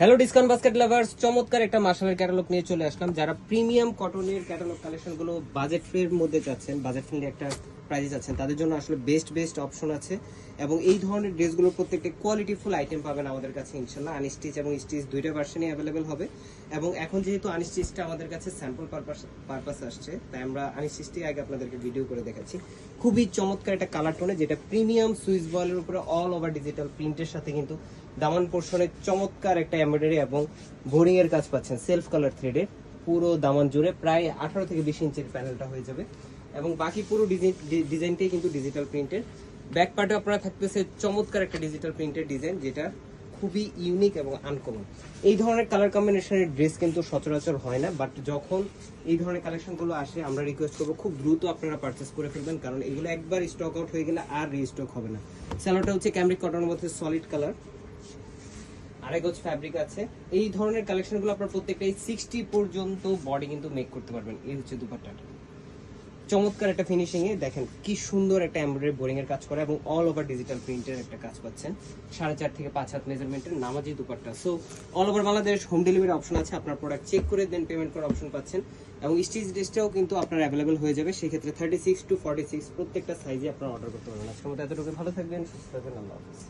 Hello discount basket lovers, চমৎকার একটা মার্শালের catalogue নিয়ে চলে আসলাম। যারা প্রিমিয়াম কটনের ক্যাটালগ কালেকশনগুলো বাজেট ফ্রেন্ডের মধ্যে চাচ্ছেন, বাজেট ফ্রেন্ডলি একটা প্রাইসে চাচ্ছেন, তাদের জন্য আসলে বেস্ট অপশন আছে। এবং এই ধরনের ড্রেসগুলোর প্রত্যেকটা কোয়ালিটিফুল আইটেম পাবেন আমাদের কাছে ইনশাল্লাহ। আনস্টিচ এবং স্টিচ দুইটা ভার্সনই অ্যাভেলেবেল হবে। এবং এখন যেহেতু আনস্টিচটা আমাদের কাছে স্যাম্পল পারপাস আসছে, তাই আমরা আনস্টিচটি আগে আপনাদেরকে ভিডিও করে দেখাচ্ছি। খুবই চমৎকার একটা কালার টোনে, যেটা প্রিমিয়াম সুইস বয়েলের উপরে অল ওভার ডিজিটাল প্রিন্টের সাথে কিন্তু দামান পোর্শনে চমৎকার একটা এমব্রয়ডারি এবং বোরিং এর কাজ পাচ্ছেন সেলফ কালার থ্রেডের। পুরো দামান জুড়ে প্রায় 18 থেকে 20 ইঞ্চির প্যানেলটা হয়ে যাবে এবং বাকি পুরো ডিজাইনটাই কিন্তু ডিজিটাল প্রিন্টের। ব্যাক পার্টে আপনারা থাকতেছে চমৎকার একটা ডিজিটাল প্রিন্টের ডিজাইন, যেটা খুবই ইউনিক এবং আনকমন। এই ধরনের কালার কম্বিনেশনের ড্রেস কিন্তু সচরাচর হয় না, বাট যখন এই ধরনের কালেকশনগুলো আসে আমরা রিকোয়েস্ট করবো খুব দ্রুত আপনারা পারচেস করে ফেলবেন, কারণ এগুলো একবার স্টক আউট হয়ে গেলে আর রিস্টক হবে না। স্যালোটা হচ্ছে ক্যামরিক কটনের মধ্যে সলিড কালার, আড়াই গজ ফ্যাব্রিক আছে। এই ধরনের কালেকশনগুলো আপনার প্রত্যেকটাই 60 পর্যন্ত বডি কিন্তু মেক করতে পারবেন। এই হচ্ছে দুপাট্টাটা, চমৎকার একটা ফিনিশিং এ দেখেন কি সুন্দর একটা এমব্রয়ডারি বোরিং এর কাজ করা এবং অল ওভার ডিজিটাল প্রিন্টের একটা কাজ পাচ্ছেন। 4.5 থেকে 5 হাত মেজারমেন্টের নামাজি dupatta. So all over Bangladesh home delivery option আছে, আপনার প্রোডাক্ট চেক করে দেন পেমেন্ট করার অপশন পাচ্ছেন। এবং স্টিচ ড্রেসটাও কিন্তু আপনার অ্যাভেলেবেল হয়ে যাবে, সেক্ষেত্রে 36 to 46 প্রত্যেকটা সাইজে আপনারা অর্ডার করতে পারবেন। আজকের মতো এতটুকু, ভালো থাকবেন, সুস্থ থাকবেন, আল্লাহ হাফেজ।